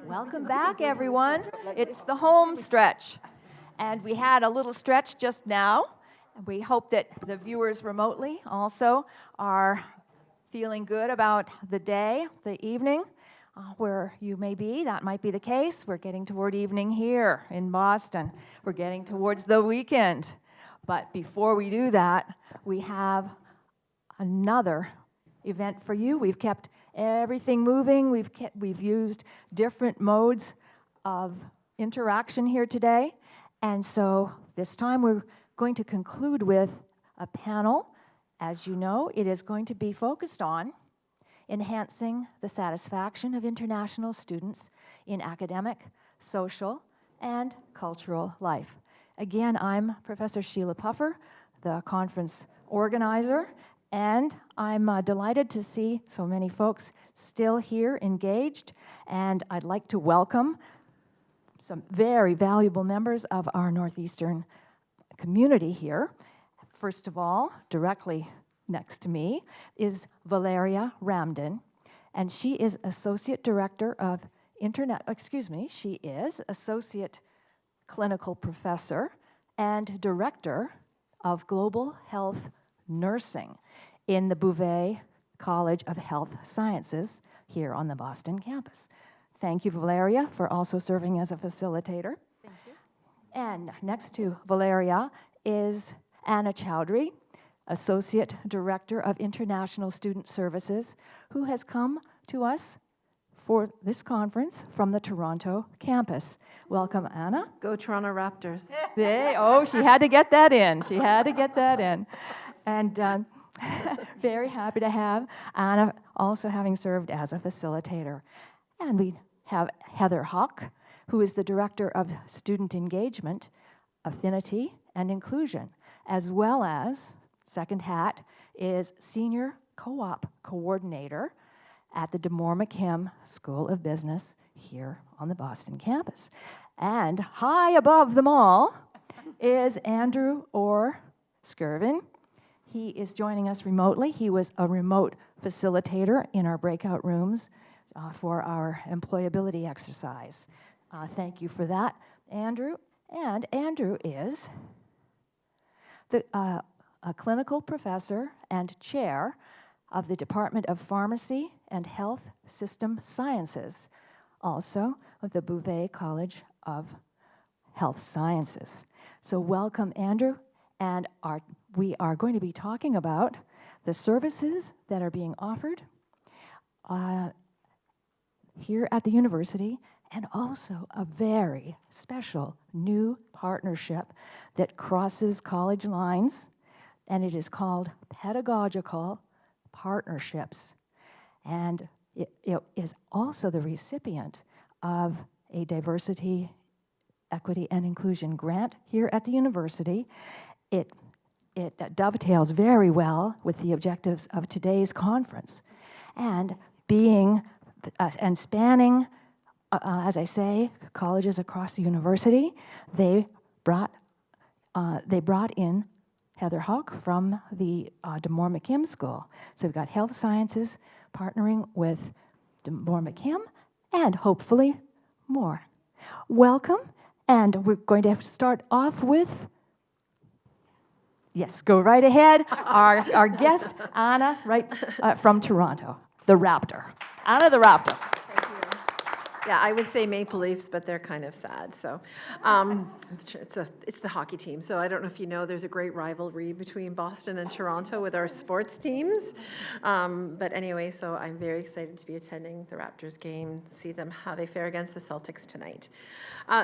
Welcome back, everyone. It's the home stretch. And we had a little stretch just now. We hope that the viewers remotely also are feeling good about the day, the evening, where you may be. That might be the case. We're getting toward evening here in Boston. We're getting towards the weekend. But before we do that, we have another event for you. We've kept everything moving. We've used different modes of interaction here today. And so this time we're going to conclude with a panel. As you know, it is going to be focused on enhancing the satisfaction of international students in academic, social, and cultural life. Again, I'm Professor Sheila Puffer, the conference organizer, and I'm delighted to see so many folks still here engaged, and I'd like to welcome some very valuable members of our Northeastern community here. First of all, directly next to me is Valeria Ramden, and she is Associate Director of she is Associate Clinical Professor and Director of Global Health Nursing in the Bouvet College of Health Sciences here on the Boston campus. Thank you, Valeria, for also serving as a facilitator. Thank you. And next to Valeria is Anna Chowdhury, Associate Director of International Student Services, who has come to us for this conference from the Toronto campus. Welcome, Anna. Go Toronto Raptors. She had to get that in. She had to get that in. And very happy to have Anna also having served as a facilitator. And we have Heather Hawk, who is the Director of Student Engagement, Affinity, and Inclusion, as well as, second hat, is Senior Co-op Coordinator at the DeMoore McKim School of Business here on the Boston campus. And high above them all is Andrew Orr Skirvin. He is joining us remotely. He was a remote facilitator in our breakout rooms for our employability exercise. Thank you for that, Andrew. And Andrew is a clinical professor and chair of the Department of Pharmacy and Health System Sciences, also of the Bouvet College of Health Sciences. So welcome, Andrew, and we are going to be talking about the services that are being offered here at the university, and also a very special new partnership that crosses college lines, and it is called Pedagogical Partnerships. And it is also the recipient of a diversity, equity, and inclusion grant here at the university. It dovetails very well with the objectives of today's conference. And spanning, as I say, colleges across the university, they brought in Heather Hawk from the DeMoore McKim School. So we've got health sciences partnering with DeMoore McKim, and hopefully more. Welcome, and we're going to start off with, yes, go right ahead, our guest, Anna, from Toronto, the Raptor. Anna the Raptor. Yeah, I would say Maple Leafs, but they're kind of sad. So it's the hockey team. So I don't know if you know, there's a great rivalry between Boston and Toronto with our sports teams. But anyway, so I'm very excited to be attending the Raptors game, see them how they fare against the Celtics tonight.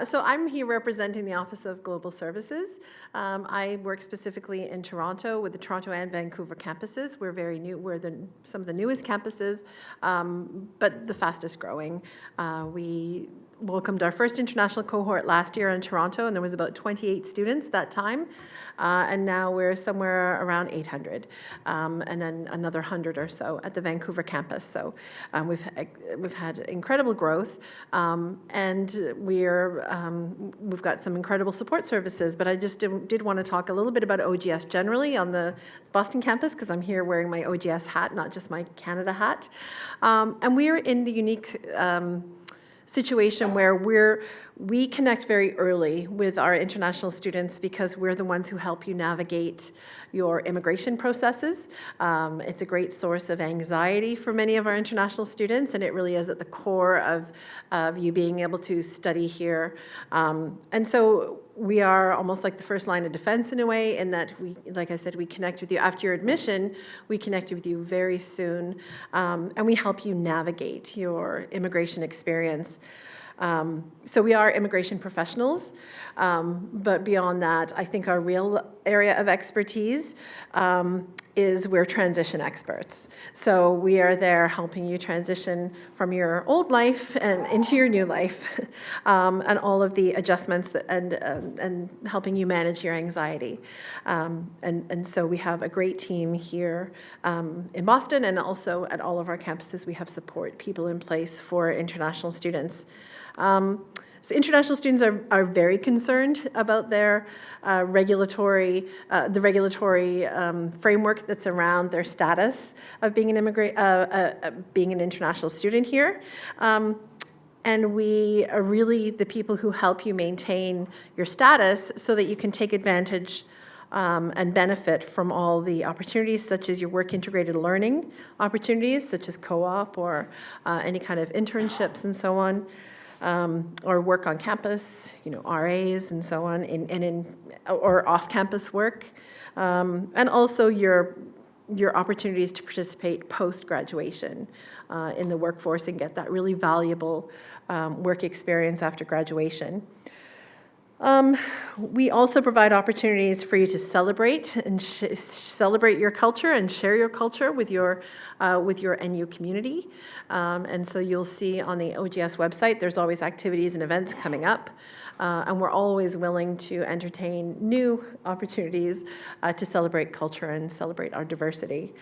So I'm here representing the Office of Global Services. I work specifically in Toronto with the Toronto and Vancouver campuses. We're very new. We're some of the newest campuses, but the fastest growing. We welcomed our first international cohort last year in Toronto, and there was about 28 students that time, and now we're somewhere around 800, and then another 100 or so at the Vancouver campus. So we've had incredible growth, and we've got some incredible support services. But I just did want to talk a little bit about OGS generally on the Boston campus, because I'm here wearing my OGS hat, not just my Canada hat, and we are in the unique situation where we connect very early with our international students because we're the ones who help you navigate your immigration processes. It's a great source of anxiety for many of our international students, and it really is at the core of you being able to study here. And so we are almost like the first line of defense in a way, in that we, like I said, we connect with you after your admission. We connect with you very soon, and we help you navigate your immigration experience. So we are immigration professionals, but beyond that, I think our real area of expertise is we're transition experts. So we are there helping you transition from your old life and into your new life, and all of the adjustments and helping you manage your anxiety. And so we have a great team here in Boston, and also at all of our campuses we have support people in place for international students. So international students are very concerned about their the regulatory framework that's around their status of being being an international student here. And we are really the people who help you maintain your status so that you can take advantage and benefit from all the opportunities, such as your work-integrated learning opportunities, such as co-op or any kind of internships and so on. Or work on campus, RAs and so on, or off-campus work, and also your opportunities to participate post-graduation in the workforce and get that really valuable work experience after graduation. We also provide opportunities for you to celebrate and celebrate your culture and share your culture with your NU community. And so you'll see on the OGS website, there's always activities and events coming up. And we're always willing to entertain new opportunities to celebrate culture and celebrate our diversity.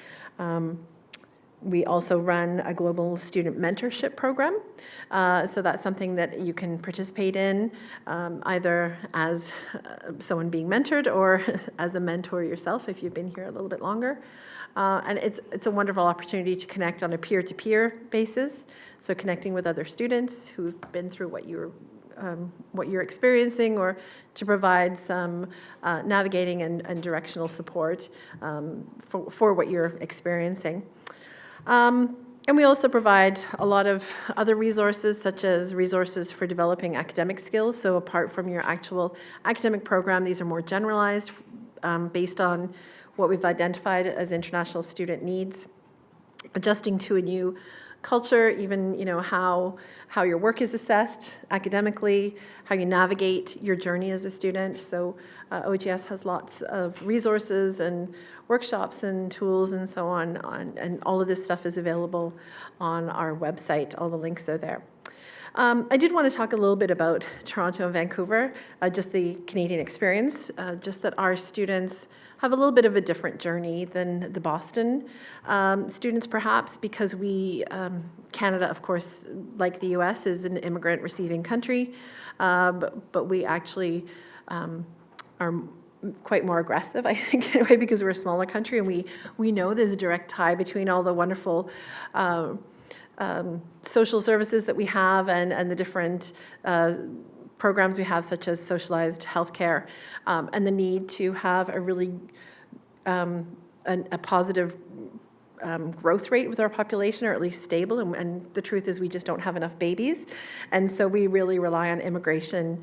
We also run a global student mentorship program. So that's something that you can participate in either as someone being mentored or as a mentor yourself if you've been here a little bit longer. And it's a wonderful opportunity to connect on a peer-to-peer basis. So connecting with other students who've been through what you're experiencing, or to provide some navigating and directional support for what you're experiencing. And we also provide a lot of other resources, such as resources for developing academic skills. So apart from your actual academic program, these are more generalized based on what we've identified as international student needs, adjusting to a new culture, even how your work is assessed academically, how you navigate your journey as a student. So OGS has lots of resources and workshops and tools and so on, and all of this stuff is available on our website. All the links are there. I did want to talk a little bit about Toronto and Vancouver, just the Canadian experience, just that our students have a little bit of a different journey than the Boston students, perhaps, because Canada, of course, like the US, is an immigrant receiving country, but we actually are quite more aggressive, I think, in a way, because we're a smaller country, and we know there's a direct tie between all the wonderful social services that we have and the different programs we have, such as socialized healthcare, and the need to have a really a positive growth rate with our population, or at least stable, and the truth is we just don't have enough babies, and so we really rely on immigration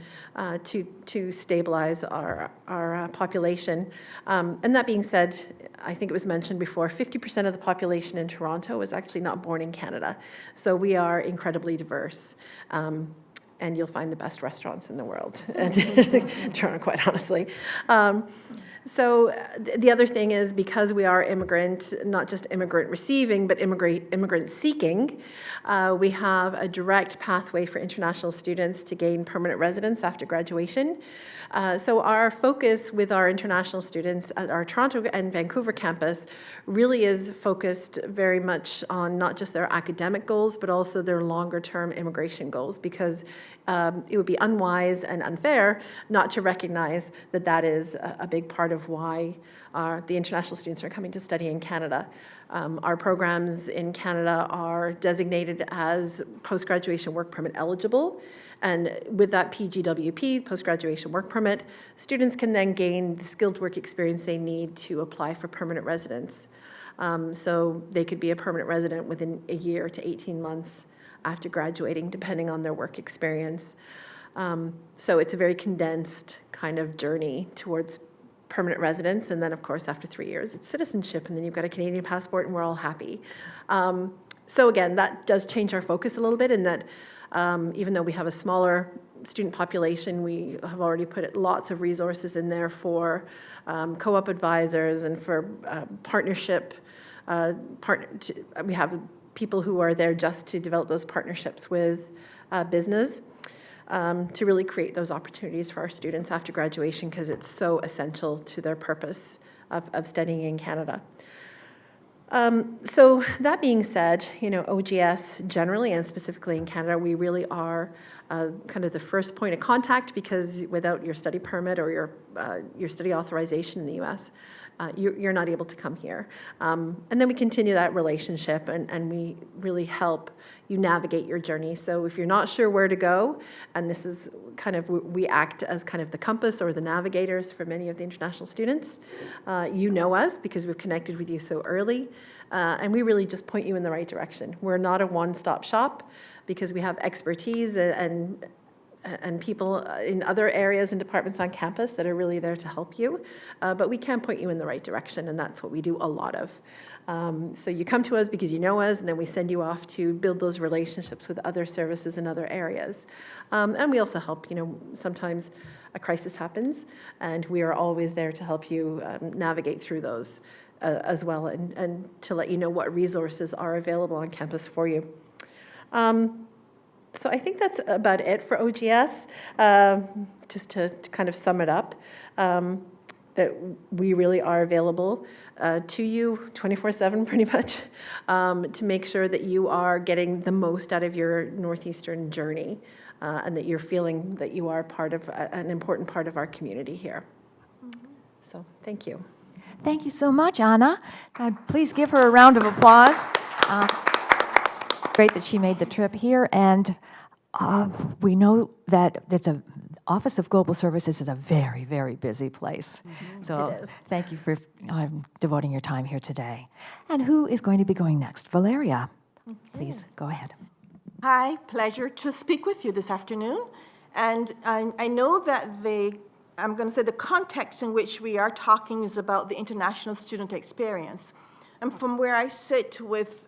to stabilize our population. And that being said, I think it was mentioned before, 50% of the population in Toronto is actually not born in Canada, so we are incredibly diverse. And you'll find the best restaurants in the world, and Toronto, quite honestly. So the other thing is, because we are immigrant, not just immigrant receiving, but immigrant seeking, we have a direct pathway for international students to gain permanent residence after graduation. So our focus with our international students at our Toronto and Vancouver campus really is focused very much on not just their academic goals, but also their longer-term immigration goals, because it would be unwise and unfair not to recognize that that is a big part part of why the international students are coming to study in Canada. Our programs in Canada are designated as post-graduation work permit eligible, and with that PGWP, post-graduation work permit, students can then gain the skilled work experience they need to apply for permanent residence. So they could be a permanent resident within a year to 18 months after graduating, depending on their work experience. So it's a very condensed kind of journey towards permanent residence, and then of course after 3 years it's citizenship, and then you've got a Canadian passport and we're all happy. So again, that does change our focus a little bit in that even though we have a smaller student population, we have already put lots of resources in there for co-op advisors and for partnership. We have people who are there just to develop those partnerships with business to really create those opportunities for our students after graduation, because it's so essential to their purpose of studying in Canada. So that being said, OGS generally and specifically in Canada, we really are kind of the first point of contact, because without your study permit or your study authorization in the US, you're not able to come here. And then we continue that relationship, and we really help you navigate your journey. So if you're not sure where to go, and this is kind of, we act as kind of the compass or the navigators for many of the international students. You know us because we've connected with you so early, and we really just point you in the right direction. We're not a one-stop shop, because we have expertise and people in other areas and departments on campus that are really there to help you, but we can point you in the right direction, and that's what we do a lot of. So you come to us because you know us, and then we send you off to build those relationships with other services in other areas. And we also help, sometimes a crisis happens, and we are always there to help you navigate through those as well, and to let you know what resources are available on campus for you. So I think that's about it for OGS. Just to kind of sum it up, that we really are available to you 24/7 pretty much, to make sure that you are getting the most out of your Northeastern journey, and that you're feeling that you are part of an important part of our community here. So thank you. Thank you so much, Anna. Please give her a round of applause. Great that she made the trip here, and we know that Office of Global Services is a very, very busy place. So It is. thank you for devoting your time here today. And who is going to be going next? Valeria, please go ahead. Hi, pleasure to speak with you this afternoon. And I know that I'm going to say the context in which we are talking is about the international student experience. And from where I sit with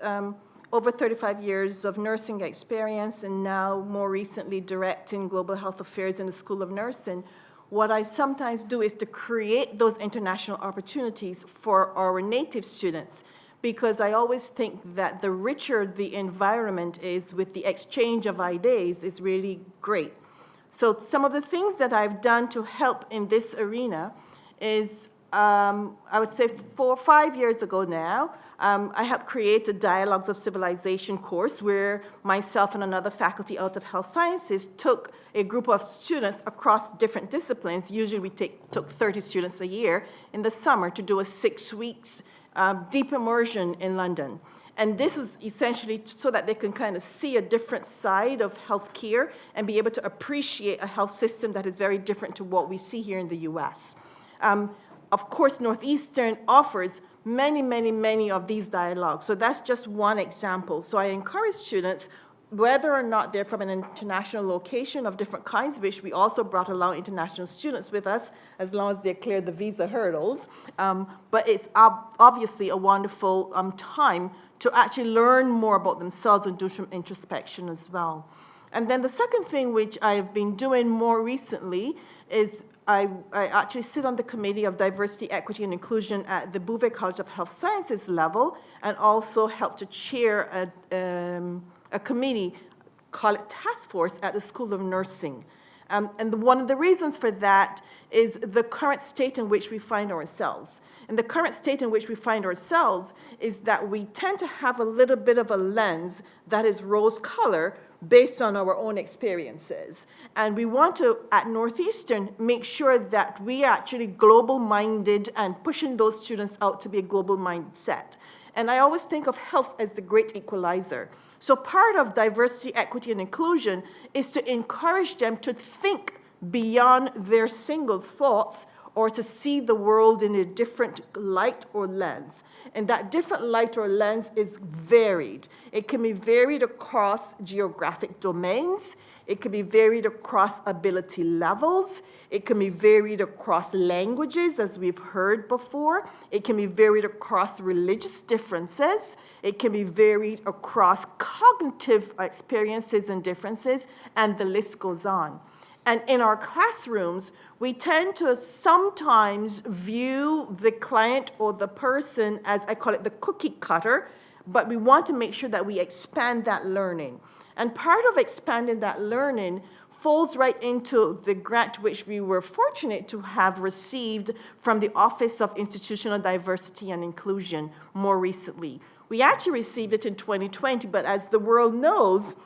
over 35 years of nursing experience, and now more recently directing global health affairs in the School of Nursing, what I sometimes do is to create those international opportunities for our native students, because I always think that the richer the environment is with the exchange of ideas is really great. So some of the things that I've done to help in this arena is, I would say 4 or 5 years ago now, I helped create a Dialogues of Civilization course where myself and another faculty out of health sciences took a group of students across different disciplines. Usually we took 30 students a year in the summer to do a 6 weeks deep immersion in London. And this is essentially so that they can kind of see a different side of healthcare and be able to appreciate a health system that is very different to what we see here in the US. Of course, Northeastern offers many of these dialogues. So that's just one example. So I encourage students, whether or not they're from an international location of different kinds, which we also brought along international students with us, as long as they cleared the visa hurdles. But it's obviously a wonderful time to actually learn more about themselves and do some introspection as well. And then the second thing which I've been doing more recently is I actually sit on the Committee of Diversity, Equity, and Inclusion at the Bouvet College of Health Sciences level, and also help to chair a committee, call it task force, at the School of Nursing. And one of the reasons for that is the current state in which we find ourselves. And the current state in which we find ourselves is that we tend to have a little bit of a lens that is rose color based on our own experiences. And we want to, at Northeastern, make sure that we are actually global-minded and pushing those students out to be a global mindset. And I always think of health as the great equalizer. So part of diversity, equity, and inclusion is to encourage them to think beyond their single thoughts or to see the world in a different light or lens. And that different light or lens is varied. It can be varied across geographic domains. It can be varied across ability levels. It can be varied across languages, as we've heard before. It can be varied across religious differences. It can be varied across cognitive experiences and differences, and the list goes on. And in our classrooms, we tend to sometimes view the client or the person as, I call it the cookie cutter, but we want to make sure that we expand that learning. And part of expanding that learning folds right into the grant which we were fortunate to have received from the Office of Institutional Diversity and Inclusion more recently. We actually received it in 2020, but as the world knows,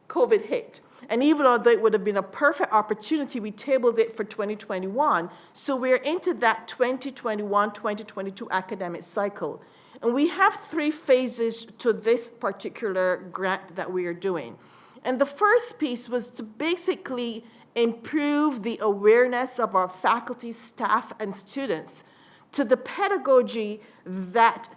COVID hit. And even although it would have been a perfect opportunity, we tabled it for 2021. So we're into that 2021-2022 academic cycle. And we have 3 phases to this particular grant that we are doing. And the first piece was to basically improve the awareness of our faculty, staff, and students to the pedagogy that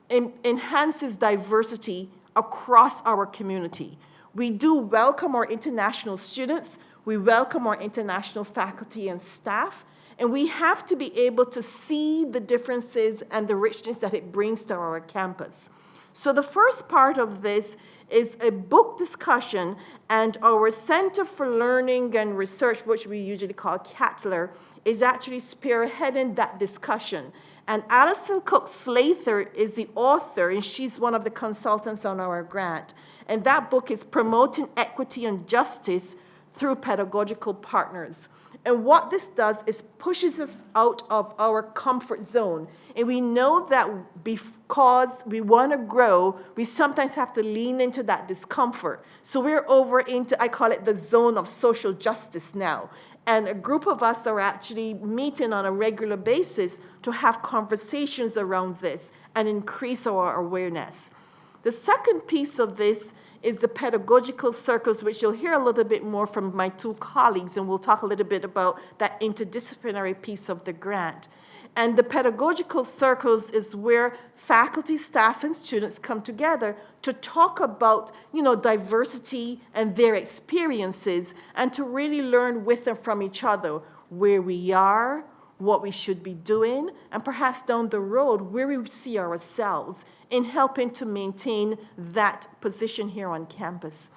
enhances diversity across our community. We do welcome our international students, we welcome our international faculty and staff, and we have to be able to see the differences and the richness that it brings to our campus. So the first part of this is a book discussion, and our Center for Learning and Research, which we usually call CATLR, is actually spearheading that discussion. And Alison Cook-Slather is the author, and she's one of the consultants on our grant. And that book is Promoting Equity and Justice Through Pedagogical Partners. And what this does is pushes us out of our comfort zone. And we know that because we want to grow, we sometimes have to lean into that discomfort. So we're over into, I call it the zone of social justice now. And a group of us are actually meeting on a regular basis to have conversations around this and increase our awareness. The second piece of this is the Pedagogical Circles, which you'll hear a little bit more from my 2 colleagues, and we'll talk a little bit about that interdisciplinary piece of the grant. And the Pedagogical Circles is where faculty, staff, and students come together to talk about, diversity and their experiences, and to really learn with and from each other where we are, what we should be doing, and perhaps down the road where we see ourselves in helping to maintain that position here on campus.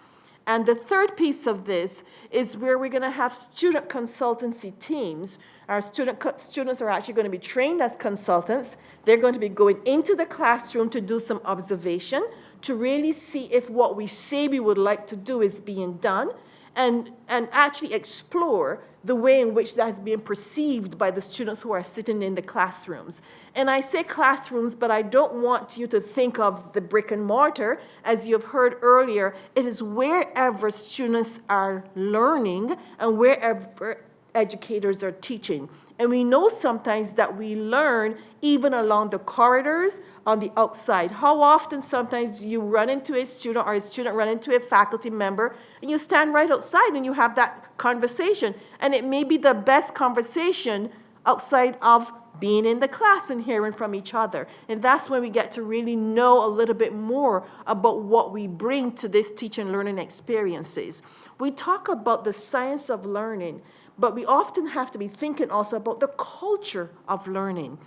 And the third piece of this is where we're going to have student consultancy teams. Our students are actually going to be trained as consultants. They're going to be going into the classroom to do some observation, to really see if what we say we would like to do is being done, and actually explore the way in which that is being perceived by the students who are sitting in the classrooms. And I say classrooms, but I don't want you to think of the brick and mortar. As you have heard earlier, it is wherever students are learning and wherever educators are teaching. And we know sometimes that we learn even along the corridors on the outside. How often sometimes you run into a student or a student run into a faculty member and you stand right outside and you have that conversation. And it may be the best conversation outside of being in the class and hearing from each other. And that's when we get to really know a little bit more about what we bring to this teaching and learning experiences. We talk about the science of learning, but we often have to be thinking also about the culture of learning.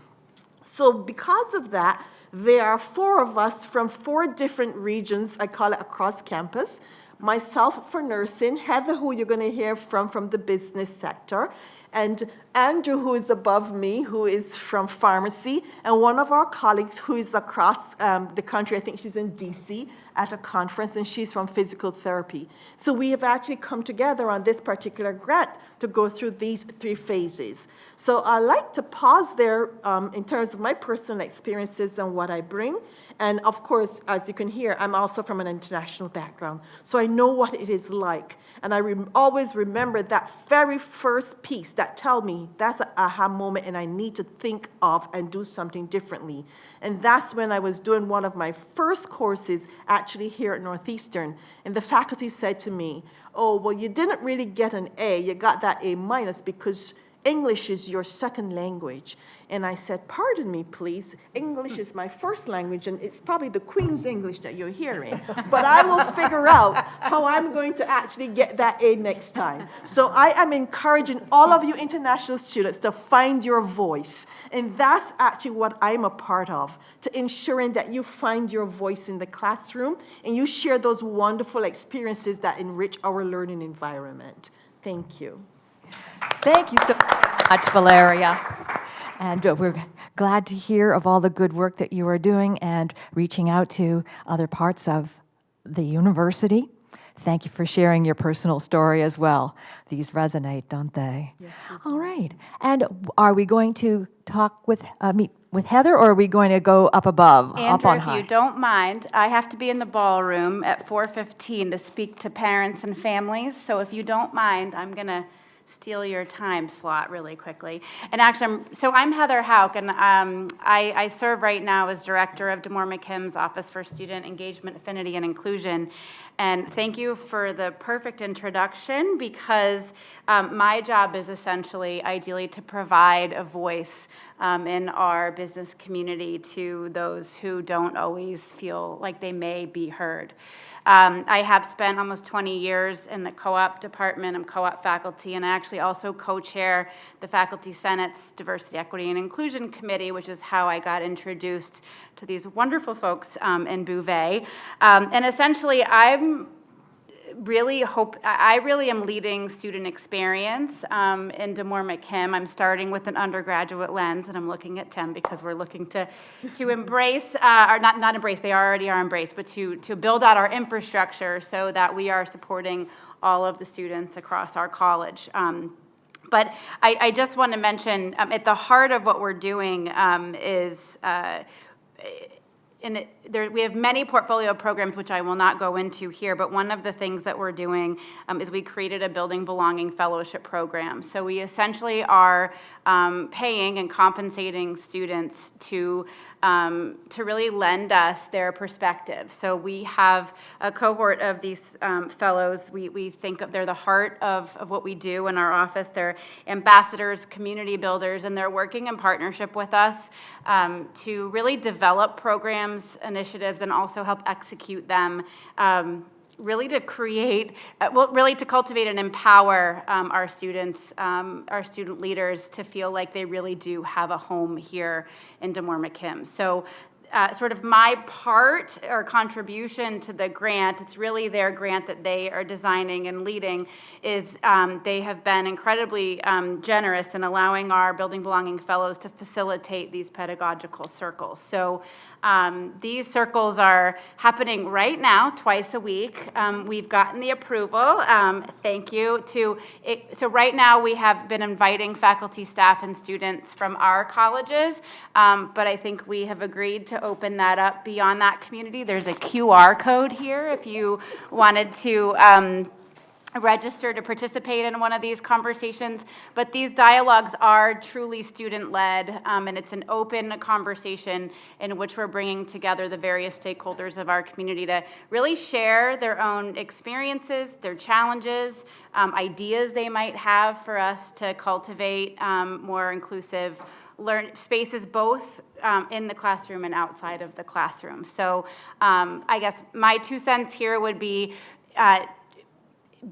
So because of that, there are 4 of us from 4 different regions, I call it across campus. Myself for nursing, Heather, who you're going to hear from the business sector, And Andrew, who is above me, who is from pharmacy, and one of our colleagues who is across the country, I think she's in DC at a conference, and she's from physical therapy. So we have actually come together on this particular grant to go through these 3 phases. So I like to pause there in terms of my personal experiences and what I bring. And of course, as you can hear, I'm also from an international background, so I know what it is like. And I always remember that very first piece that tell me that's an aha moment and I need to think of and do something differently. And that's when I was doing one of my first courses actually here at Northeastern. And the faculty said to me, oh, well, you didn't really get an A, you got that A minus because English is your second language. And I said, pardon me, please. English is my first language, and it's probably the Queen's English that you're hearing. But I will figure out how I'm going to actually get that A next time. So I am encouraging all of you international students to find your voice. And that's actually what I'm a part of, to ensuring that you find your voice in the classroom and you share those wonderful experiences that enrich our learning environment. Thank you. Thank you so much, Valeria. And we're glad to hear of all the good work that you are doing and reaching out to other parts of the university. Thank you for sharing your personal story as well. These resonate, don't they? Yes, all right. And are we going to talk with meet with Heather, or are we going to go up above, up Andrew, on if high? you don't mind, I have to be in the ballroom at 4:15 to speak to parents and families. So if you don't mind, I'm going to steal your time slot really quickly. And actually, I'm Heather Hauk, and I serve right now as director of Damore McKim's Office for Student Engagement, Affinity, and Inclusion. And thank you for the perfect introduction, because my job is essentially, ideally, to provide a voice in our business community to those who don't always feel like they may be heard. I have spent almost 20 years in the co-op department. I'm co-op faculty, and I actually also co-chair the Faculty Senate's Diversity, Equity, and Inclusion Committee, which is how I got introduced to these wonderful folks in Bouvet. And essentially, I really am leading student experience in Damore McKim. I'm starting with an undergraduate lens, and I'm looking at Tim because we're looking to embrace, or not embrace, they already are embraced, but to build out our infrastructure so that we are supporting all of the students across our college. But I just want to mention, at the heart of what we're doing is we have many portfolio programs, which I will not go into here, but one of the things that we're doing is we created a Building Belonging Fellowship program. So we essentially are paying and compensating students to really lend us their perspective. So we have a cohort of these fellows. We think of, they're the heart of what we do in our office. They're ambassadors, community builders, and they're working in partnership with us to really develop programs, initiatives, and also help execute them, really to create, really to cultivate and empower our students, our student leaders to feel like they really do have a home here in Damore McKim. So sort of my part or contribution to the grant, it's really their grant that they are designing and leading, is they have been incredibly generous in allowing our Building Belonging Fellows to facilitate these pedagogical circles. So these circles are happening right now, twice a week. We've gotten the approval, thank you. So right now we have been inviting faculty, staff, and students from our colleges, but I think we have agreed to open that up beyond that community. There's a QR code here if you wanted to register to participate in one of these conversations, but these dialogues are truly student-led, and it's an open conversation in which we're bringing together the various stakeholders of our community to really share their own experiences, their challenges, ideas they might have for us to cultivate more inclusive spaces, both in the classroom and outside of the classroom. So I guess my 2 cents here would be,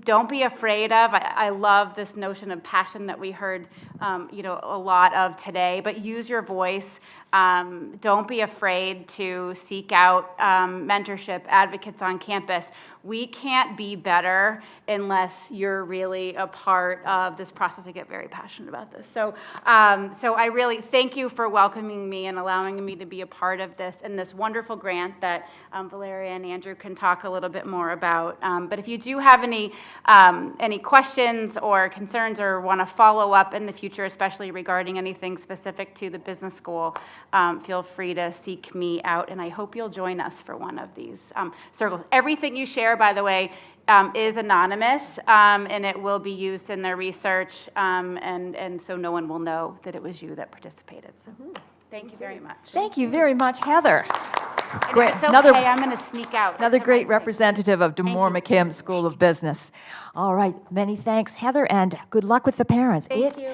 don't be afraid of. I love this notion of passion that we heard, a lot of today. But use your voice. Don't be afraid to seek out mentorship, advocates on campus. We can't be better unless you're really a part of this process. I get very passionate about this. So I really thank you for welcoming me and allowing me to be a part of this and this wonderful grant that Valeria and Andrew can talk a little bit more about. But if you do have any questions or concerns or want to follow up in the future, especially regarding anything specific to the business school, feel free to seek me out, and I hope you'll join us for one of these circles. Everything you share, by the way, is anonymous, and it will be used in the research, and so no one will know that it was you that participated. So thank you very much. Thank you very much, Heather. And Great. if it's okay, I'm going to sneak out. Another It's great amazing. representative of DeMoore McKim School of Business. All right, many thanks, Heather, and good luck with the parents. Thank you.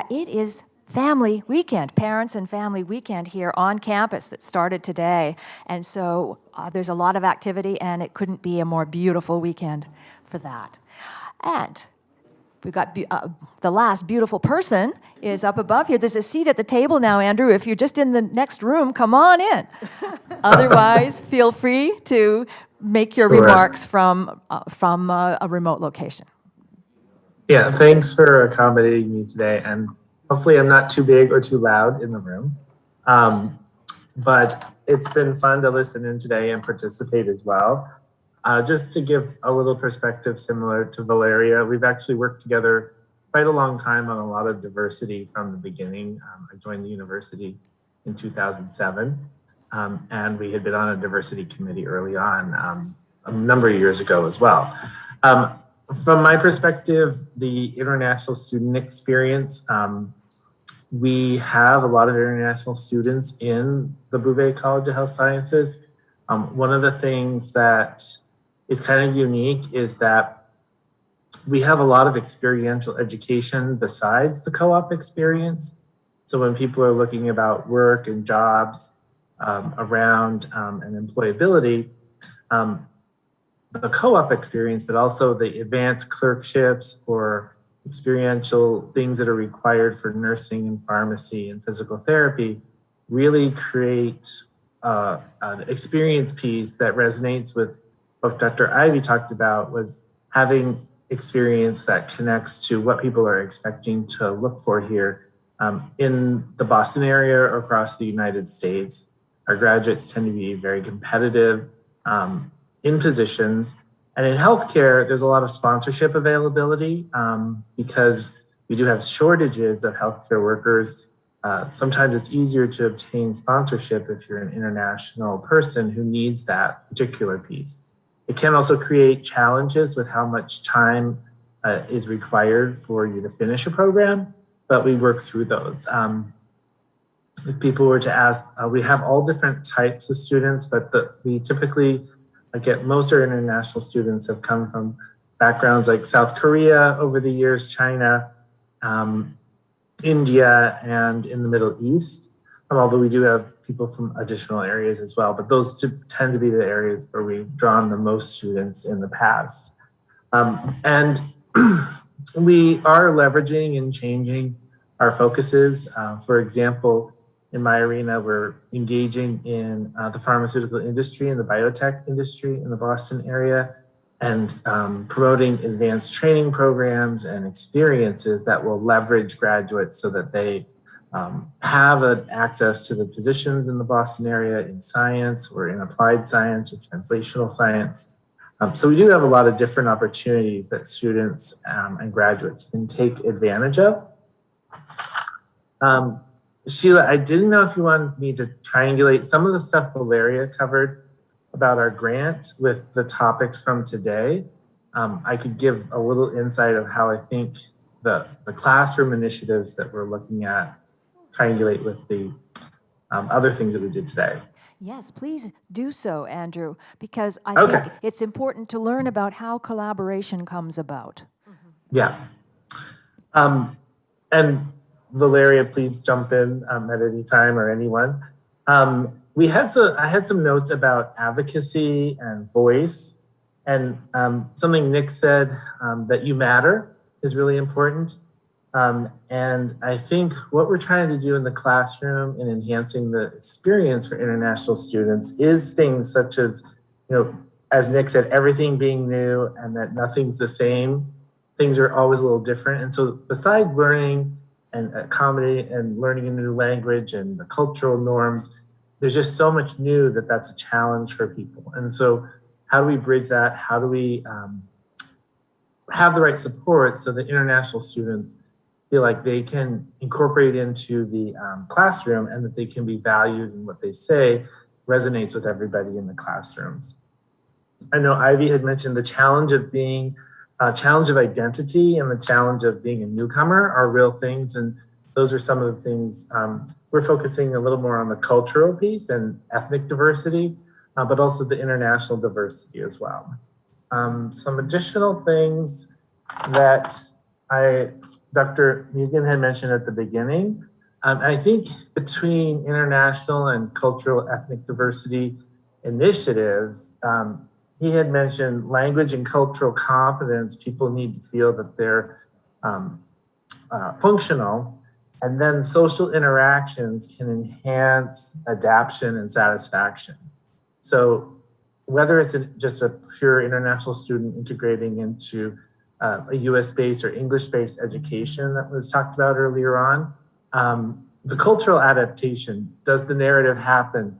It is family weekend, parents and family weekend here on campus that started today. And so there's a lot of activity, and it couldn't be a more beautiful weekend for that. And we've got the last beautiful person is up above here. There's a seat at the table now, Andrew. If you're just in the next room, come on in. Otherwise, feel free to make your remarks from a remote location. Yeah, thanks for accommodating me today. And hopefully I'm not too big or too loud in the room. But it's been fun to listen in today and participate as well. Just to give a little perspective similar to Valeria, we've actually worked together quite a long time on a lot of diversity from the beginning. I joined the university in 2007, and we had been on a diversity committee early on a number of years ago as well. From my perspective, the international student experience, we have a lot of international students in the Bouvet College of Health Sciences. One of the things that is kind of unique is that we have a lot of experiential education besides the co-op experience. So when people are looking about work and jobs around and employability, the co-op experience, but also the advanced clerkships or experiential things that are required for nursing and pharmacy and physical therapy really create an experience piece that resonates with what Dr. Ivy talked about, was having experience that connects to what people are expecting to look for here in the Boston area or across the United States. Our graduates tend to be very competitive in positions. And in healthcare, there's a lot of sponsorship availability because we do have shortages of healthcare workers. Sometimes it's easier to obtain sponsorship if you're an international person who needs that particular piece. It can also create challenges with how much time is required for you to finish a program, but we work through those. If people were to ask, we have all different types of students, but we typically get most of our international students have come from backgrounds like South Korea over the years, China, India, and in the Middle East. Although we do have people from additional areas as well, but those tend to be the areas where we've drawn the most students in the past. And we are leveraging and changing our focuses. For example, in my arena, we're engaging in the pharmaceutical industry and the biotech industry in the Boston area, and promoting advanced training programs and experiences that will leverage graduates so that they have access to the positions in the Boston area in science or in applied science or translational science. So we do have a lot of different opportunities that students and graduates can take advantage of. Sheila, I didn't know if you wanted me to triangulate some of the stuff Valeria covered about our grant with the topics from today. I could give a little insight of how I think the classroom initiatives that we're looking at triangulate with the other things that we did today. Yes, please do so, Andrew, because I think it's important to learn about how collaboration comes about. Yeah. And Valeria, please jump in at any time, or anyone. I had some notes about advocacy and voice, and something Nick said, that you matter is really important. And I think what we're trying to do in the classroom in enhancing the experience for international students is things such as, as Nick said, everything being new and that nothing's the same. Things are always a little different. And so besides learning and accommodating and learning a new language and the cultural norms, there's just so much new that's a challenge for people. And so how do we bridge that? How do we have the right support so that international students feel like they can incorporate into the classroom and that they can be valued and what they say resonates with everybody in the classrooms. I know Ivy had mentioned the challenge of identity and the challenge of being a newcomer are real things. And those are some of the things we're focusing a little more on the cultural piece and ethnic diversity, but also the international diversity as well. Some additional things that Dr. Megan had mentioned at the beginning. I think between international and cultural ethnic diversity initiatives, he had mentioned language and cultural competence. People need to feel that they're functional, and then social interactions can enhance adaptation and satisfaction. So whether it's just a pure international student integrating into a US-based or English-based education that was talked about earlier on, the cultural adaptation, does the narrative happen?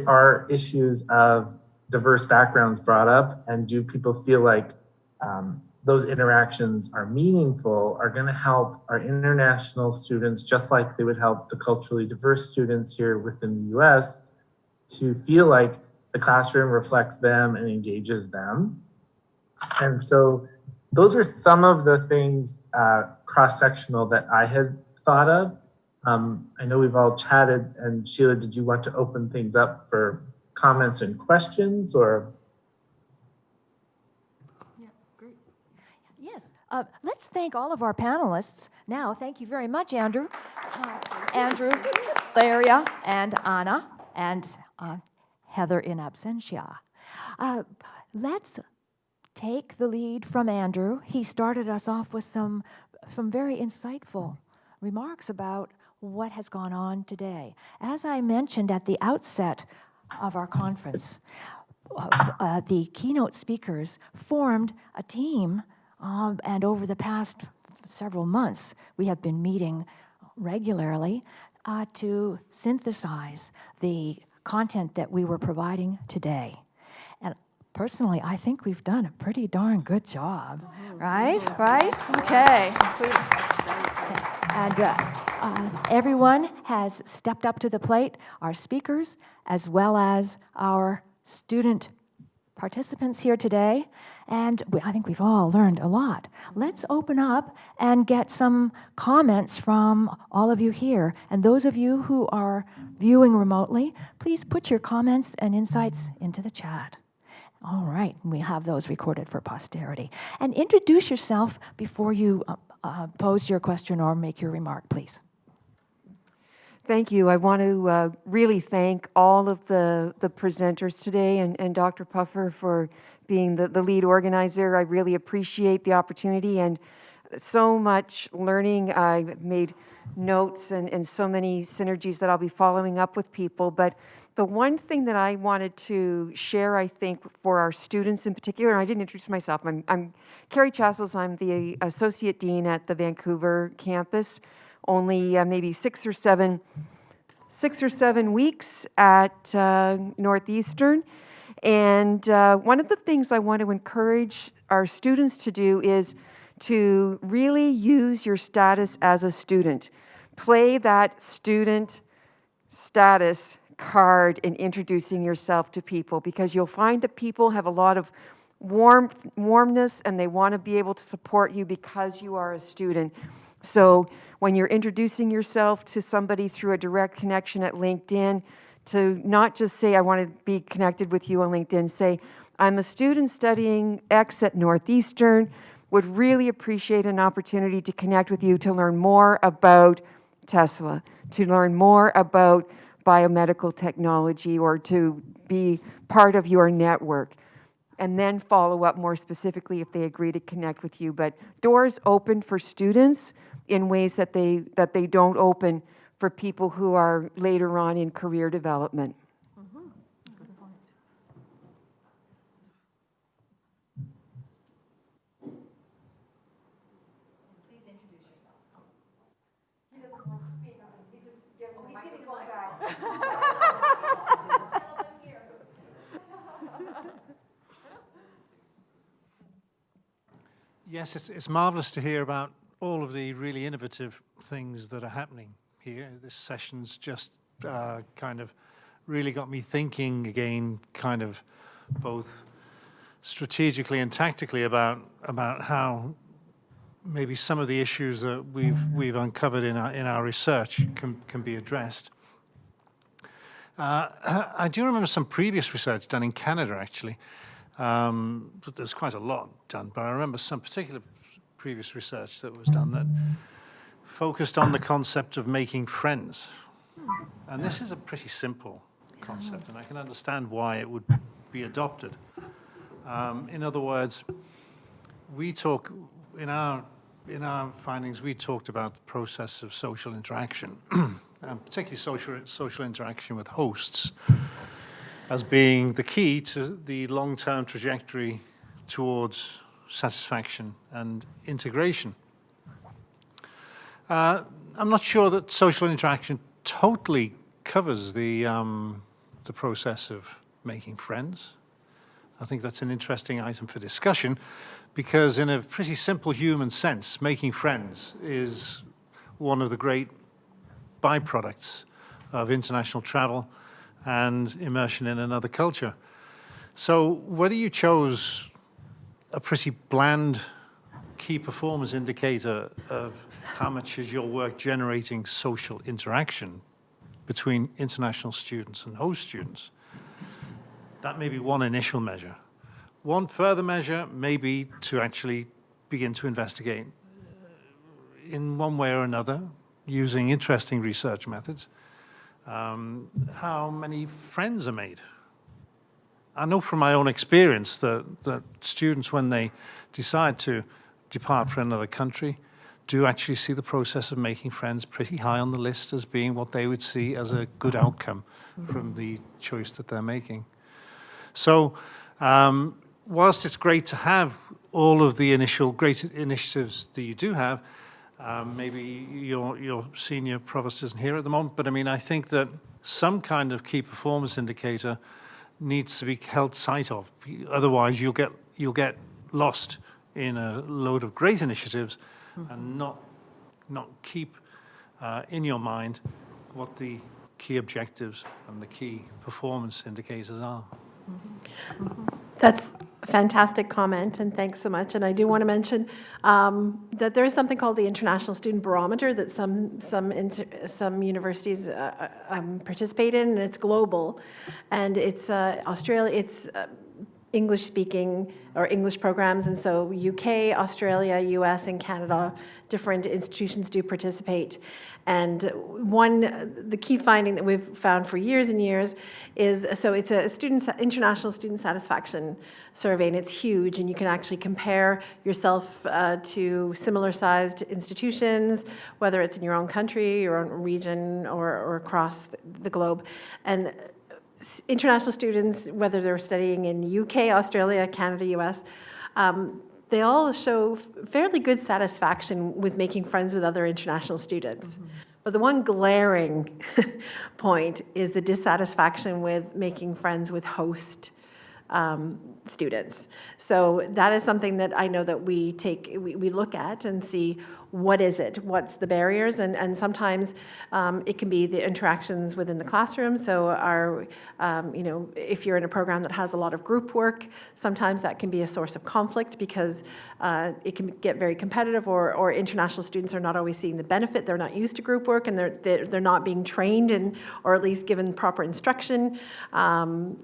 Are issues of diverse backgrounds brought up, and do people feel like those interactions are meaningful, are going to help our international students just like they would help the culturally diverse students here within the US to feel like the classroom reflects them and engages them. And so those are some of the things cross-sectional that I had thought of. I know we've all chatted, and Sheila, did you want to open things up for comments and questions, or? Yeah, great. Yes, let's thank all of our panelists now. Thank you very much, Andrew. Andrew, Laria, and Anna, and Heather in absentia. Let's take the lead from Andrew. He started us off with some very insightful remarks about what has gone on today. As I mentioned at the outset of our conference, the keynote speakers formed a team, and over the past several months, we have been meeting regularly to synthesize the content that we were providing today. And personally, I think we've done a pretty darn good job, right? Right? Okay. And everyone has stepped up to the plate, our speakers, as well as our student participants here today, and I think we've all learned a lot. Let's open up and get some comments from all of you here. And those of you who are viewing remotely, please put your comments and insights into the chat. All right, we have those recorded for posterity. And introduce yourself before you pose your question or make your remark, please. Thank you. I want to really thank all of the presenters today and Dr. Puffer for being the lead organizer. I really appreciate the opportunity and so much learning. I made notes and so many synergies that I'll be following up with people. But the one thing that I wanted to share, I think, for our students in particular, and I didn't introduce myself. I'm Carrie Chassels. I'm the Associate Dean at the Vancouver campus. Only maybe six or seven weeks at Northeastern. And one of the things I want to encourage our students to do is to really use your status as a student. Play that student status card in introducing yourself to people, because you'll find that people have a lot of warmness and they want to be able to support you because you are a student. So when you're introducing yourself to somebody through a direct connection at LinkedIn, to not just say, I want to be connected with you on LinkedIn, say, I'm a student studying X at Northeastern, would really appreciate an opportunity to connect with you to learn more about Tesla, to learn more about biomedical technology, or to be part of your network. and then follow up more specifically if they agree to connect with you. But doors open for students in ways that they don't open for people who are later on in career development. Yes, it's marvelous to hear about all of the really innovative things that are happening here. This session's just kind of really got me thinking again, kind of both strategically and tactically about how maybe some of the issues that we've uncovered in our research can be addressed. I do remember some previous research done in Canada, actually. But there's quite a lot done, but I remember some particular previous research that was done that focused on the concept of making friends. And this is a pretty simple concept, and I can understand why it would be adopted. In other words, we talk, in our findings, we talked about the process of social interaction, and particularly social interaction with hosts, as being the key to the long-term trajectory towards satisfaction and integration. I'm not sure that social interaction totally covers the process of making friends. I think that's an interesting item for discussion, because in a pretty simple human sense, making friends is one of the great byproducts of international travel and immersion in another culture. So whether you chose a pretty bland key performance indicator of how much is your work generating social interaction between international students and host students, that may be one initial measure. One further measure may be to actually begin to investigate in one way or another, using interesting research methods, how many friends are made. I know from my own experience that students, when they decide to depart for another country, do actually see the process of making friends pretty high on the list as being what they would see as a good outcome from the choice that they're making. So whilst it's great to have all of the initial great initiatives that you do have, maybe your senior provost isn't here at the moment, but I mean, I think that some kind of key performance indicator needs to be held sight of. Otherwise, you'll get lost in a load of great initiatives and not keep in your mind what the key objectives and the key performance indicators are. That's a fantastic comment, and thanks so much. And I do want to mention that there is something called the International Student Barometer that some universities participate in, and it's global, and it's Australia. It's English-speaking or English programs, and so UK, Australia, US, and Canada, different institutions do participate. And the key finding that we've found for years and years is, so it's a international student satisfaction survey, and it's huge, and you can actually compare yourself to similar-sized institutions, whether it's in your own country, your own region, or across the globe. And international students, whether they're studying in UK, Australia, Canada, US, they all show fairly good satisfaction with making friends with other international students. Mm-hmm. But the one glaring point is the dissatisfaction with making friends with host students. So that is something that I know that we look at and see, what is it? What's the barriers? And sometimes it can be the interactions within the classroom. So if you're in a program that has a lot of group work, sometimes that can be a source of conflict because it can get very competitive, or international students are not always seeing the benefit. They're not used to group work, and they're not being trained or at least given proper instruction, and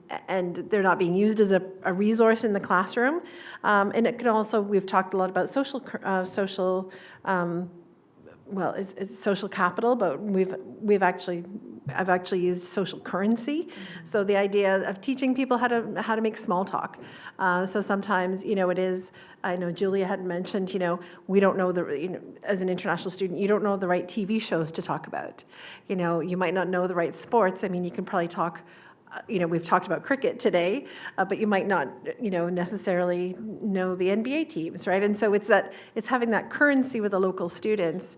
they're not being used as a resource in the classroom. And it can also, we've talked a lot about it's social capital, but we've actually I've actually used social currency. So the idea of teaching people how to make small talk. So sometimes, it is, I know Julia had mentioned, we don't know as an international student, you don't know the right TV shows to talk about. You might not know the right sports. I mean, you can probably talk, we've talked about cricket today, but you might not, necessarily know the NBA teams, right? And so it's having that currency with the local students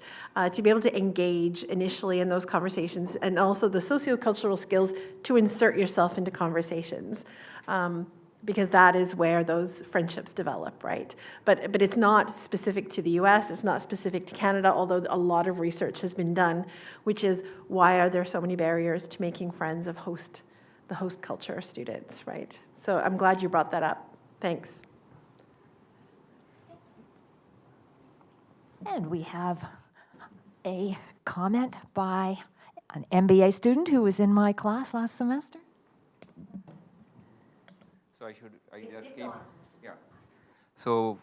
to be able to engage initially in those conversations, and also the sociocultural skills to insert yourself into conversations. Because that is where those friendships develop, right? But it's not specific to the US, it's not specific to Canada, although a lot of research has been done, which is why are there so many barriers to making friends of the host culture students, right? So I'm glad you brought that up. Thanks. And we have a comment by an MBA student who was in my class last semester. So I just came, yeah. So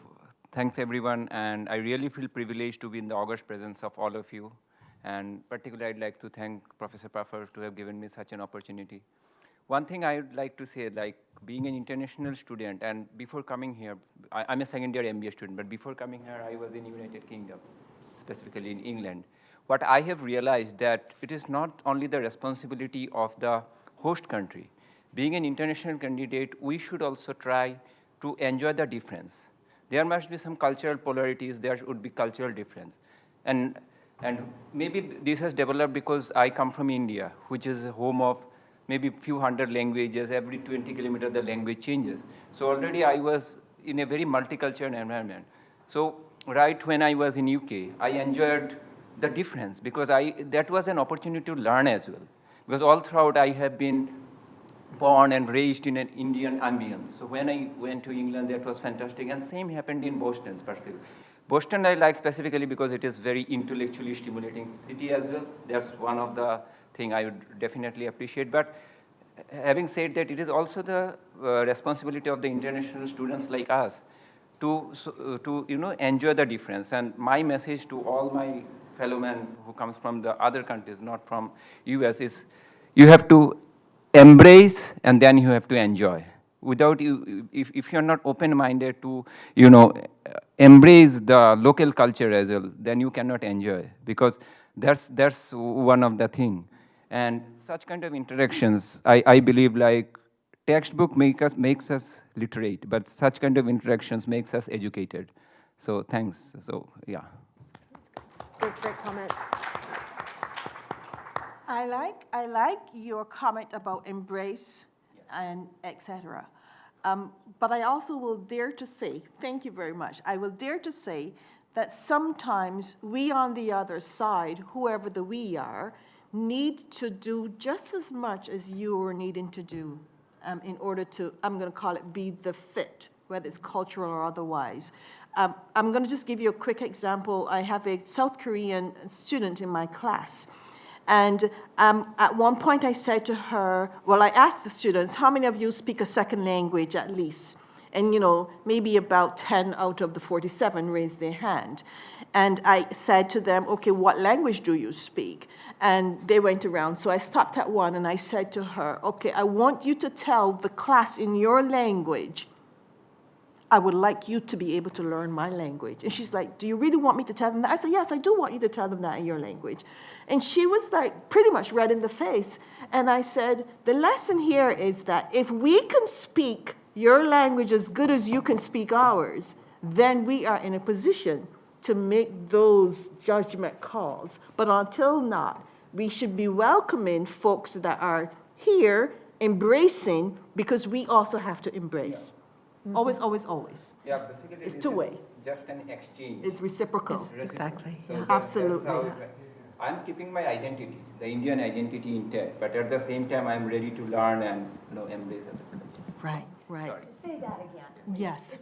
thanks everyone, and I really feel privileged to be in the august presence of all of you. And particularly I'd like to thank Professor Puffer to have given me such an opportunity. One thing I would like to say, like being an international student, and before coming here, I'm a second year MBA student, but before coming here, I was in United Kingdom, specifically in England. What I have realized that it is not only the responsibility of the host country. Being an international candidate, we should also try to enjoy the difference. There must be some cultural polarities, there would be cultural difference. And maybe this has developed because I come from India, which is a home of maybe a few hundred languages. Every 20 kilometers, the language changes. So already I was in a very multicultural environment. So right when I was in UK, I enjoyed the difference because that was an opportunity to learn as well. Because all throughout I have been born and raised in an Indian ambience. So when I went to England, that was fantastic. And same happened in Boston, specifically. Boston I like specifically because it is very intellectually stimulating city as well. That's one of the thing I would definitely appreciate. But having said that, it is also the responsibility of the international students like us to enjoy the difference. And my message to all my fellow men who comes from the other countries, not from US, is you have to embrace and then you have to enjoy. Without you, if you're not open-minded to, embrace the local culture as well, then you cannot enjoy, because that's one of the thing. And such kind of interactions, I believe, like textbook makes us literate, but such kind of interactions makes us educated. So thanks. So yeah. Great comment. I like your comment about embrace and etc. But I also will dare to say, thank you very much, I will dare to say that sometimes we on the other side, whoever the we are, need to do just as much as you are needing to do in order to, I'm going to call it, be the fit, whether it's cultural or otherwise. I'm going to just give you a quick example. I have a South Korean student in my class. And at one point I said to her, well, I asked the students, how many of you speak a second language at least? And, maybe about 10 out of the 47 raised their hand. And I said to them, okay, what language do you speak? And they went around. So I stopped at one and I said to her, okay, I want you to tell the class in your language, I would like you to be able to learn my language. And she's like, do you really want me to tell them that? I said, yes, I do want you to tell them that in your language. And she was like pretty much red in the face. And I said, the lesson here is that if we can speak your language as good as you can speak ours, then we are in a position to make those judgment calls. But until not, we should be welcoming folks that are here, embracing, because we also have to embrace. Mm-hmm. Always, always, always. Yeah, basically it's two-way. Just an exchange. It's reciprocal. Exactly. So Yeah. Absolutely. I'm keeping my identity, the Indian identity intact, but at the same time, I'm ready to learn and embrace it. Right, right. Say that again. Yes.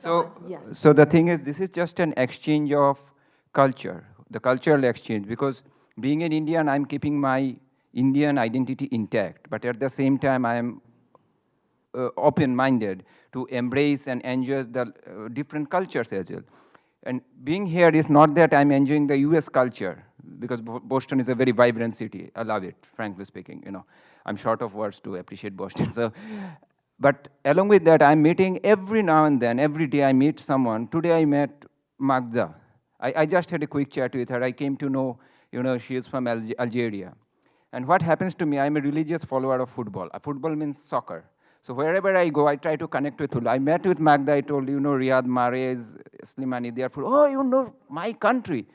Yes. So the thing is, this is just an exchange of culture, the cultural exchange, because being an Indian, I'm keeping my Indian identity intact, but at the same time, I'm open-minded to embrace and enjoy the different cultures as well. And being here is not that I'm enjoying the US culture, because Boston is a very vibrant city. I love it, frankly speaking. You know, I'm short of words to appreciate Boston. So, but along with that, I'm meeting every now and then, every day I meet someone. Today I met Magda. I just had a quick chat with her. I came to know, you know, she is from Algeria. And what happens to me, I'm a religious follower of football. Football means soccer. So wherever I go, I try to connect with football. I met with Magda, I told you know, Riyad Mahrez, Slimani, they are oh, you know, my country.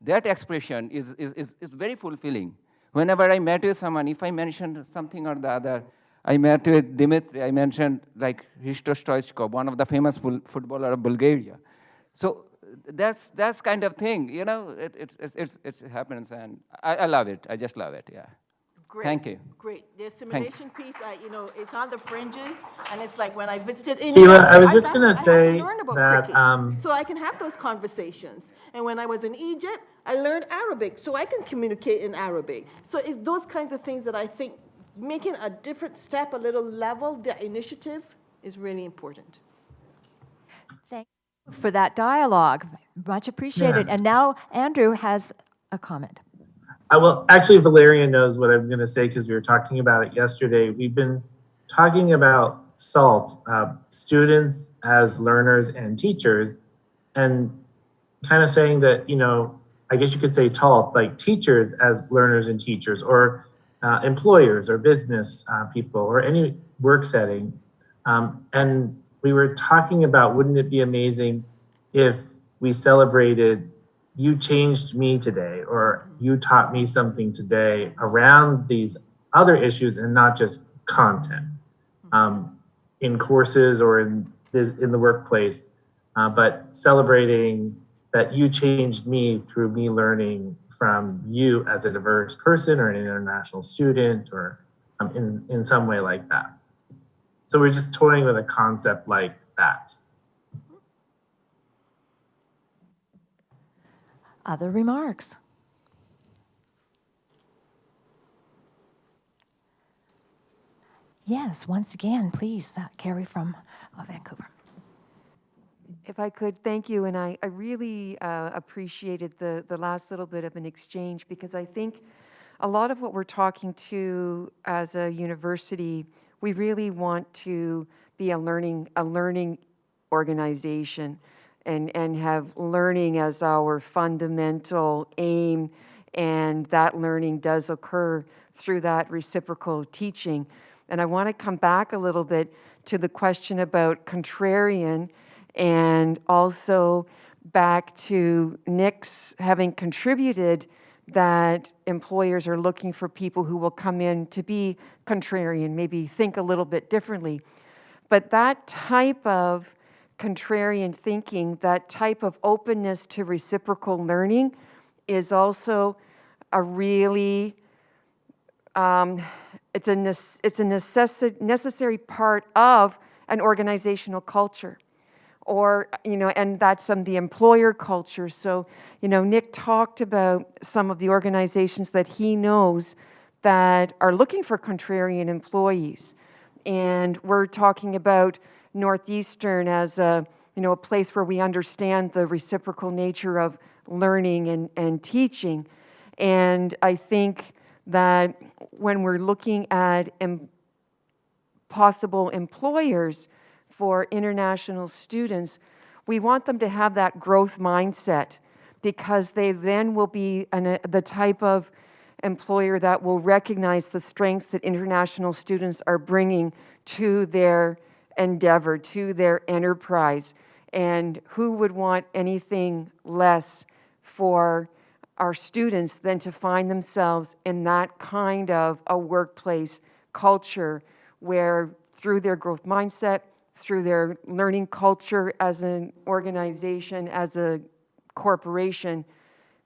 That expression is very fulfilling. Whenever I met with someone, if I mentioned something or the other, I met with Dimitri, I mentioned like Hristo Stoichkov, one of the famous footballer of Bulgaria. So that's kind of thing, you know, it happens, and I love it. I just love it, yeah. Great. Thank you. Great. The assimilation piece, you know, it's on the fringes, and it's like when I visited Sheila, India, I was just gonna I had to say learn about that, cricket, so I can have those conversations. And when I was in Egypt, I learned Arabic, so I can communicate in Arabic. So it's those kinds of things that I think making a different step, a little level, the initiative is really important. Thank you for that dialogue. Much appreciated. Yeah. And now Andrew has a comment. Well, actually, Valeria knows what I'm going to say because we were talking about it yesterday. We've been talking about SALT, students as learners and teachers, and kind of saying that, you know, I guess you could say TALT, like teachers as learners and teachers, or employers or business people, or any work setting. And we were talking about, wouldn't it be amazing if we celebrated you changed me today, or you taught me something today around these other issues and not just content in courses or in the workplace, but celebrating that you changed me through me learning from you as a diverse person or an international student or in some way like that. So we're just toying with a concept like that. Other remarks? Yes, once again, please, Carrie from Vancouver. If I could, thank you. And I really appreciated the last little bit of an exchange, because I think a lot of what we're talking to as a university, we really want to be a learning organization and have learning as our fundamental aim, and that learning does occur through that reciprocal teaching. And I want to come back a little bit to the question about contrarian, and also back to Nick's having contributed that employers are looking for people who will come in to be contrarian, maybe think a little bit differently. But that type of contrarian thinking, that type of openness to reciprocal learning is also a really, it's a necessary part of an organizational culture. Or, you know, and that's the employer culture. So, you know, Nick talked about some of the organizations that he knows that are looking for contrarian employees. And we're talking about Northeastern as a, you know, a place where we understand the reciprocal nature of learning and teaching. And I think that when we're looking at possible employers for international students, we want them to have that growth mindset, because they then will be the type of employer that will recognize the strength that international students are bringing to their endeavor, to their enterprise. And who would want anything less for our students than to find themselves in that kind of a workplace culture where, through their growth mindset, through their learning culture as an organization, as a corporation,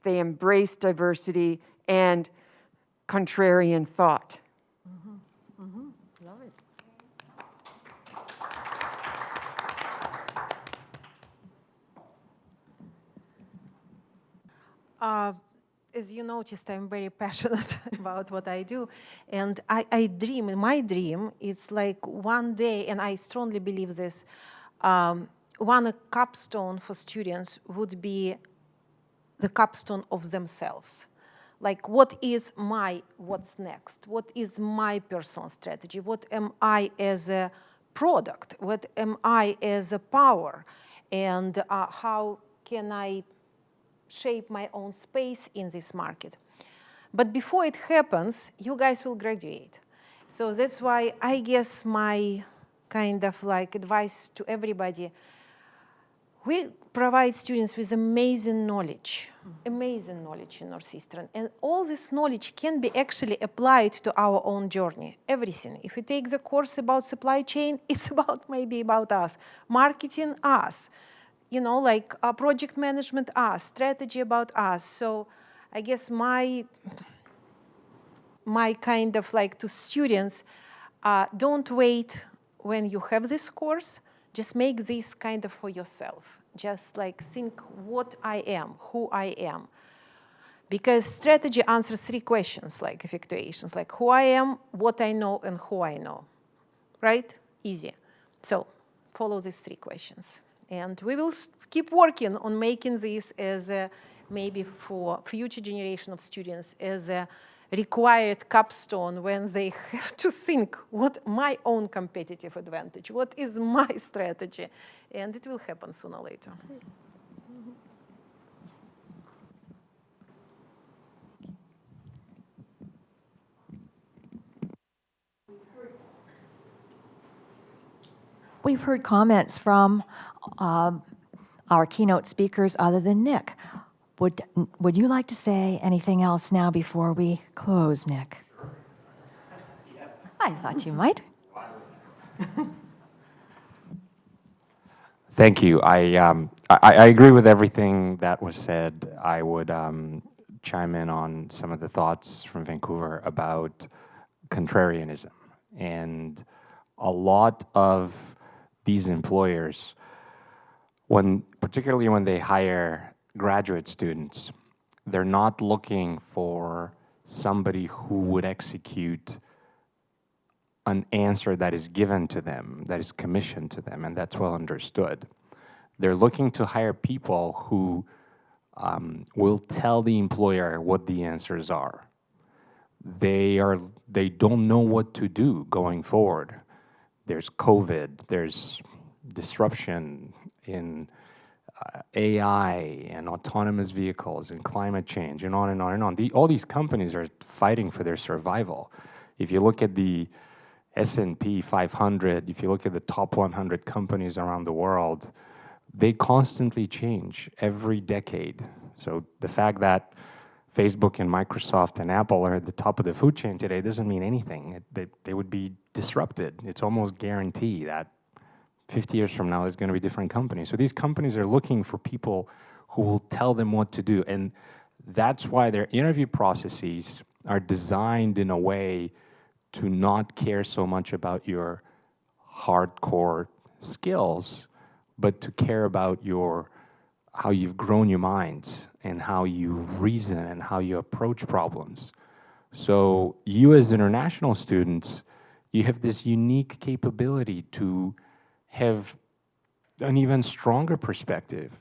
they embrace diversity and contrarian thought. Love it. As you noticed, I'm very passionate about what I do. And I dream, my dream is like one day, and I strongly believe this, one capstone for students would be the capstone of themselves. Like, what's next? What is my personal strategy? What am I as a product? What am I as a power? And how can I shape my own space in this market? But before it happens, you guys will graduate. So that's why I guess my kind of like advice to everybody, we provide students with amazing knowledge in Northeastern. And all this knowledge can be actually applied to our own journey, everything. If we take the course about supply chain, it's maybe about us. Marketing, us. Like project management, us. Strategy, about us. So I guess my kind of like to students, don't wait when you have this course. Just make this kind of for yourself. Just like think what I am, who I am. Because strategy answers 3 questions, like effectuations, like who I am, what I know, and who I know. Right? Easy. So follow these 3 questions. And we will keep working on making this as maybe for future generation of students as a required capstone when they have to think what my own competitive advantage, what is my strategy, and it will happen sooner or later. We've heard comments from our keynote speakers other than Nick. Would you like to say anything else now before we close, Nick? Yes. I thought you might. Thank you. I agree with everything that was said. I would chime in on some of the thoughts from Vancouver about contrarianism. And a lot of these employers, particularly when they hire graduate students, they're not looking for somebody who would execute an answer that is given to them, that is commissioned to them, and that's well understood. They're looking to hire people who will tell the employer what the answers are. They don't know what to do going forward. There's COVID, there's disruption in AI and autonomous vehicles and climate change and on and on and on. All these companies are fighting for their survival. If you look at the S&P 500, if you look at the top 100 companies around the world, they constantly change every decade. So the fact that Facebook and Microsoft and Apple are at the top of the food chain today doesn't mean anything. They would be disrupted. It's almost guaranteed that 50 years from now, there's going to be different companies. So these companies are looking for people who will tell them what to do. And that's why their interview processes are designed in a way to not care so much about your hardcore skills, but to care about how you've grown your mind and how you reason and how you approach problems. So you as international students, you have this unique capability to have an even stronger perspective.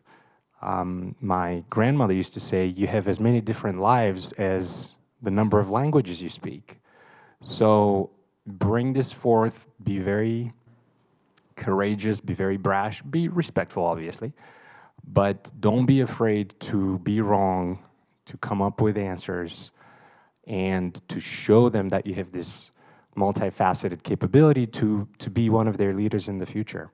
My grandmother used to say, you have as many different lives as the number of languages you speak. So bring this forth, be very courageous, be very brash, be respectful, obviously, but don't be afraid to be wrong, to come up with answers, and to show them that you have this multifaceted capability to be one of their leaders in the future.